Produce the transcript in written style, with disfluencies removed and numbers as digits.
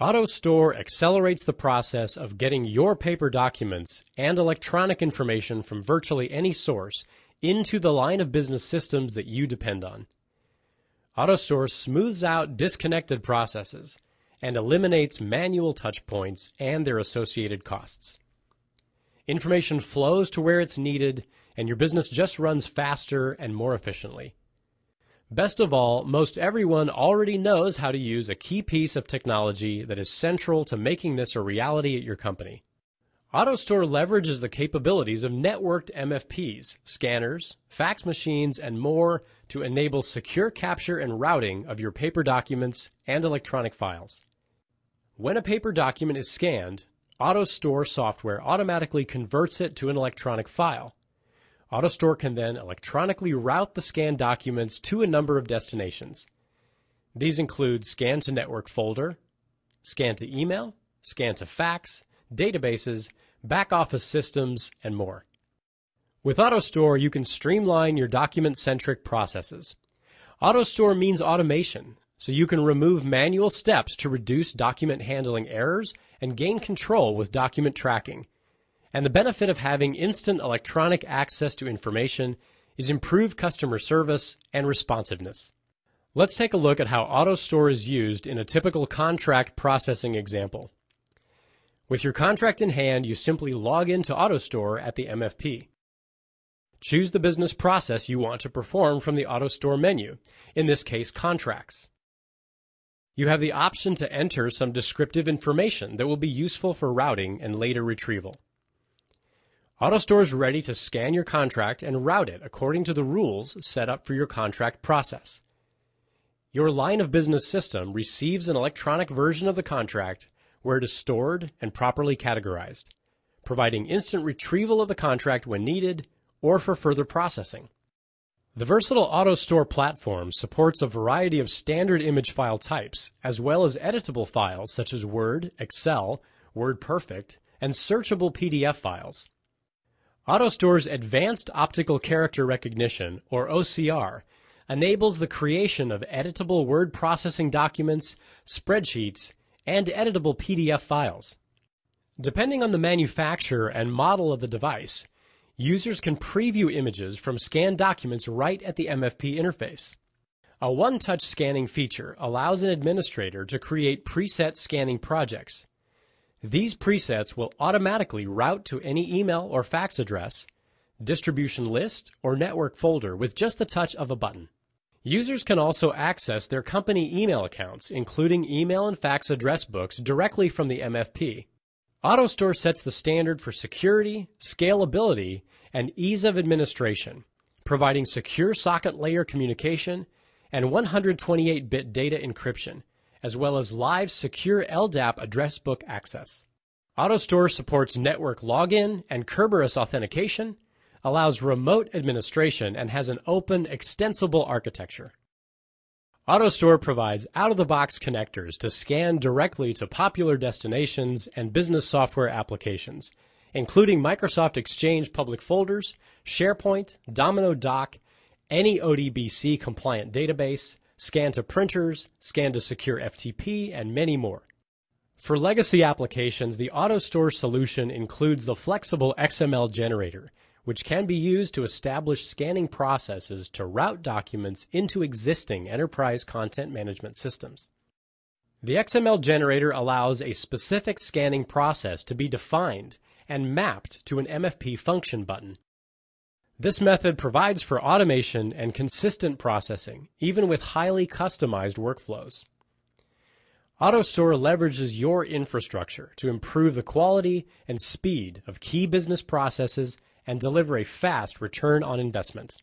AutoStore accelerates the process of getting your paper documents and electronic information from virtually any source into the line of business systems that you depend on. AutoStore smooths out disconnected processes and eliminates manual touch points and their associated costs. Information flows to where it's needed, and your business just runs faster and more efficiently. Best of all, most everyone already knows how to use a key piece of technology that is central to making this a reality at your company. AutoStore leverages the capabilities of networked MFPs, scanners, fax machines, and more to enable secure capture and routing of your paper documents and electronic files. When a paper document is scanned, AutoStore software automatically converts it to an electronic file. AutoStore can then electronically route the scanned documents to a number of destinations. These include scan to network folder, scan to email, scan to fax, databases, back-office systems, and more. With AutoStore, you can streamline your document-centric processes. AutoStore means automation, so you can remove manual steps to reduce document handling errors and gain control with document tracking. And the benefit of having instant electronic access to information is improved customer service and responsiveness. Let's take a look at how AutoStore is used in a typical contract processing example. With your contract in hand, you simply log into AutoStore at the MFP. Choose the business process you want to perform from the AutoStore menu, in this case, contracts. You have the option to enter some descriptive information that will be useful for routing and later retrieval. AutoStore is ready to scan your contract and route it according to the rules set up for your contract process. Your line of business system receives an electronic version of the contract where it is stored and properly categorized, providing instant retrieval of the contract when needed or for further processing. The versatile AutoStore platform supports a variety of standard image file types, as well as editable files such as Word, Excel, WordPerfect, and searchable PDF files. AutoStore's Advanced Optical Character Recognition, or OCR, enables the creation of editable word processing documents, spreadsheets, and editable PDF files. Depending on the manufacturer and model of the device, users can preview images from scanned documents right at the MFP interface. A one-touch scanning feature allows an administrator to create preset scanning projects. These presets will automatically route to any email or fax address, distribution list, or network folder with just the touch of a button. Users can also access their company email accounts, including email and fax address books, directly from the MFP. AutoStore sets the standard for security, scalability, and ease of administration, providing secure socket layer communication and 128-bit data encryption, as well as live secure LDAP address book access. AutoStore supports network login and Kerberos authentication, allows remote administration, and has an open, extensible architecture. AutoStore provides out-of-the-box connectors to scan directly to popular destinations and business software applications, including Microsoft Exchange public folders, SharePoint, Domino Doc, any ODBC compliant database, scan to printers, scan to secure FTP, and many more. For legacy applications, the AutoStore solution includes the flexible XML generator, which can be used to establish scanning processes to route documents into existing enterprise content management systems. The XML generator allows a specific scanning process to be defined and mapped to an MFP function button. This method provides for automation and consistent processing, even with highly customized workflows. AutoStore leverages your infrastructure to improve the quality and speed of key business processes and deliver a fast return on investment.